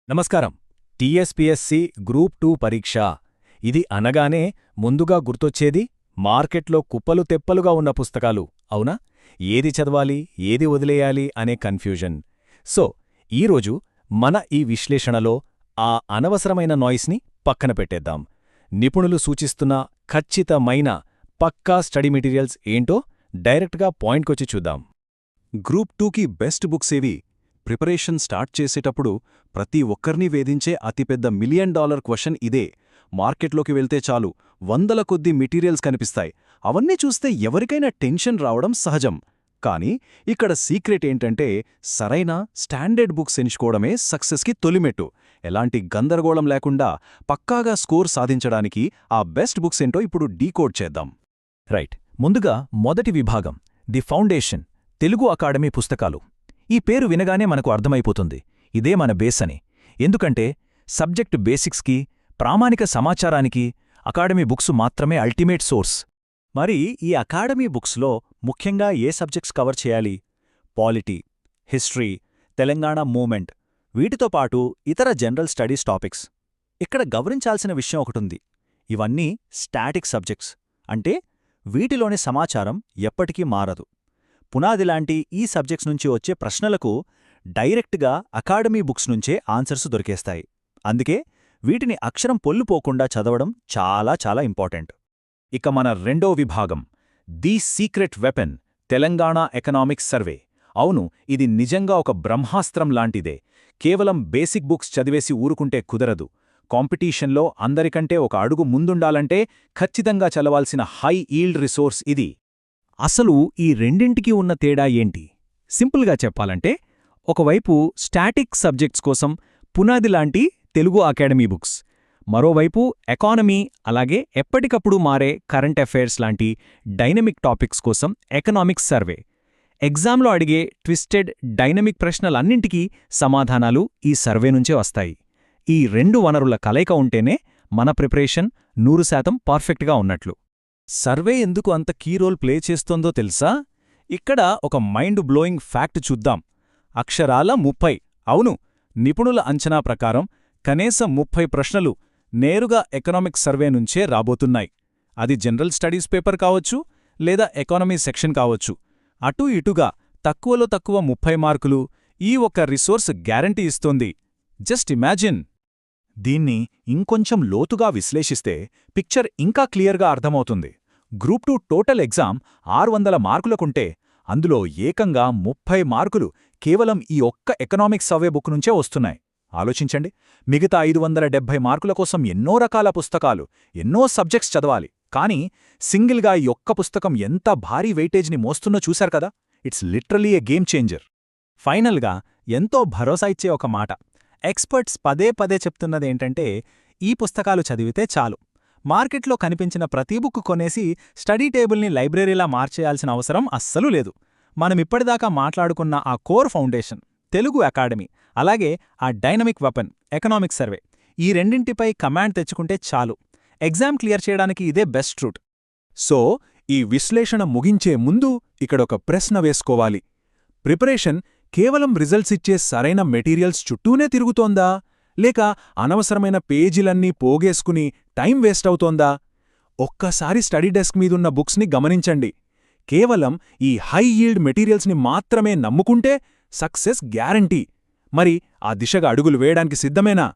నమస్కారం. TSPSC group 2 పరీక్ష. ఇది అనగానే ముందుగా గుర్తొచ్చేది మార్కెట్లో కుప్పలు తెప్పలుగా ఉన్న పుస్తకాలు, అవునా? ఏది చదవాలి, ఏది వదిలేయాలి అనే కన్ఫ్యూజన్. సో, ఈరోజు మన ఈ విశ్లేషణలో ఆ అనవసరమైన నాయిస్ని పక్కన పెట్టేద్దాం. నిపుణులు సూచిస్తున్న ఖచ్చితమైన పక్కా స్టడీ మెటీరియల్స్ ఏంటో డైరెక్ట్గా పాయింట్కొచ్చి చూద్దాం. గ్రూప్ 2కి బెస్ట్ బుక్స్ ఏవి? ప్రిపరేషన్ స్టార్ట్ చేసేటప్పుడు ప్రతి ఒక్కర్నీ వేధించే అతిపెద్ద $1 మిలియన్ క్వశ్చన్ ఇదే. మార్కెట్లోకి వెళ్తే చాలు వందల కొద్దీ మెటీరియల్స్ కనిపిస్తాయి. అవన్నీ చూస్తే ఎవరికైనా టెన్షన్ రావడం సహజం. కానీ ఇక్కడ సీక్రెట్ ఏంటంటే సరైన స్టాండర్డ్ బుక్స్ ఎంచుకోవడమే సక్సెస్కి తొలిమెట్టు. ఎలాంటి గందరగోళం లేకుండా పక్కాగా స్కోర్ సాధించడానికి ఆ బెస్ట్ బుక్స్ ఏంటో ఇప్పుడు డీకోడ్ చేద్దాం. రైట్. ముందుగా మొదటి విభాగం, ది ఫౌండేషన్, తెలుగు అకాడమీ పుస్తకాలు. ఈ పేరు వినగానే మనకు అర్థమైపోతుంది ఇదే మన బేస్ అని. ఎందుకంటే సబ్జెక్టు బేసిక్స్కి, ప్రామాణిక సమాచారానికి అకాడమీ బుక్స్ మాత్రమే అల్టిమేట్ సోర్స్. మరి ఈ అకాడమీ బుక్స్లో ముఖ్యంగా ఏ సబ్జెక్ట్స్ కవర్ చేయాలి? పాలిటీ, హిస్టరీ, తెలంగాణ మూవ్మెంట్, వీటితో పాటు ఇతర జనరల్ స్టడీస్ టాపిక్స్. ఇక్కడ గమనించాల్సిన విషయం ఒకటుంది. ఇవన్నీ స్టాటిక్ సబ్జెక్ట్స్, అంటే వీటిలోని సమాచారం ఎప్పటికీ మారదు. పునాదిలాంటి ఈ సబ్జెక్ట్స్ నుంచి వచ్చే ప్రశ్నలకు డైరెక్ట్గా అకాడమీ బుక్స్ నుంచే ఆన్సర్స్ దొరికేస్తాయి. అందుకే వీటిని అక్షరం పొల్లుపోకుండా చదవడం చాలా చాలా ఇంపార్టెంట్. ఇక మన రెండో విభాగం, the secret weapon, Telangana economics survey. అవును, ఇది నిజంగా ఒక బ్రహ్మాస్త్రం లాంటిదే. కేవలం బేసిక్ బుక్స్ చదివేసి ఊరుకుంటే కుదరదు. కాంపిటీషన్లో అందరికంటే ఒక అడుగు ముందుండాలంటే ఖచ్చితంగా చదవాల్సిన హై ఈల్డ్ రిసోర్స్ ఇది. అసలు ఈ రెండింటికి ఉన్న తేడా ఏంటి? సింపుల్గా చెప్పాలంటే, ఒకవైపు స్టాటిక్ సబ్జెక్ట్స్ కోసం పునాదిలాంటి తెలుగు అకాడమీ బుక్స్, మరోవైపు ఎకానమీ అలాగే ఎప్పటికప్పుడు మారే కరెంట్ అఫైర్స్ లాంటి డైనమిక్ టాపిక్స్ కోసం ఎకనామిక్స్ సర్వే. ఎగ్జామ్లో అడిగే ట్విస్టెడ్ డైనమిక్ ప్రశ్నలన్నింటికీ సమాధానాలు ఈ సర్వే నుంచే వస్తాయి. ఈ రెండు వనరుల కలయిక ఉంటేనే మన ప్రిపరేషన్ 100% పర్ఫెక్ట్గా ఉన్నట్లు. సర్వే ఎందుకు అంత కీ రోల్ ప్లే చేస్తోందో తెలుసా? ఇక్కడ ఒక మైండ్ బ్లోయింగ్ ఫ్యాక్ట్ చూద్దాం. అక్షరాల 30, అవును, నిపుణుల అంచనా ప్రకారం కనీసం 30 ప్రశ్నలు నేరుగా ఎకనామిక్స్ సర్వే నుంచే రాబోతున్నాయి. అది జనరల్ స్టడీస్ పేపర్ కావచ్చు, లేదా ఎకానమీ సెక్షన్ కావచ్చు. అటూ ఇటుగా తక్కువలో తక్కువ 30 మార్కులు ఈ ఒక్క రిసోర్స్ గ్యారంటీ ఇస్తోంది. Just imagine. దీన్ని ఇంకొంచెం లోతుగా విశ్లేషిస్తే పిక్చర్ ఇంకా క్లియర్గా అర్థమవుతుంది. గ్రూప్ 2 టోటల్ ఎగ్జామ్ 600 మార్కులకుంటే అందులో ఏకంగా 30 మార్కులు కేవలం ఈ ఒక్క ఎకనామిక్స్ సర్వే బుక్ నుంచే వస్తున్నాయి. ఆలోచించండి, మిగతా 570 మార్కుల కోసం ఎన్నో రకాల పుస్తకాలు, ఎన్నో సబ్జెక్ట్స్ చదవాలి. కానీ సింగిల్గా ఈ ఒక్క పుస్తకం ఎంత భారీ వెయిటేజ్ని మోస్తున్నో చూశారు కదా. It's literally A game changer. ఫైనల్గా ఎంతో భరోసా ఇచ్చే ఒక మాట. ఎక్స్పర్ట్స్ పదే పదే చెప్తున్నదేంటంటే, ఈ పుస్తకాలు చదివితే చాలు, మార్కెట్లో కనిపించిన ప్రతి బుక్ కొనేసి స్టడీ టేబుల్ని లైబ్రరీలా మార్చేయాల్సిన అవసరం అస్సలు లేదు. మనమిప్పటిదాకా మాట్లాడుకున్న ఆ కోర్ ఫౌండేషన్, తెలుగు అకాడమీ, అలాగే ఆ డైనమిక్ వెపన్, ఎకనామిక్స్ సర్వే, ఈ రెండింటిపై కమాండ్ తెచ్చుకుంటే చాలు. ఎగ్జామ్ క్లియర్ చేయడానికి ఇదే బెస్ట్ రూట్. సో, ఈ విశ్లేషణ ముగించే ముందు ఇక్కడొక ప్రశ్న వేసుకోవాలి. ప్రిపరేషన్ కేవలం రిజల్ట్స్ ఇచ్చే సరైన మెటీరియల్స్ చుట్టూనే తిరుగుతోందా? లేక అనవసరమైన పేజీలన్నీ పోగేసుకుని టైం వేస్ట్ అవుతోందా? ఒక్కసారి స్టడీ డెస్క్ మీదున్న బుక్స్ని గమనించండి. కేవలం ఈ హై ఈల్డ్ మెటీరియల్స్ని మాత్రమే నమ్ముకుంటే సక్సెస్ గ్యారంటీ. మరి ఆ దిశగా అడుగులు వేయడానికి సిద్ధమేనా?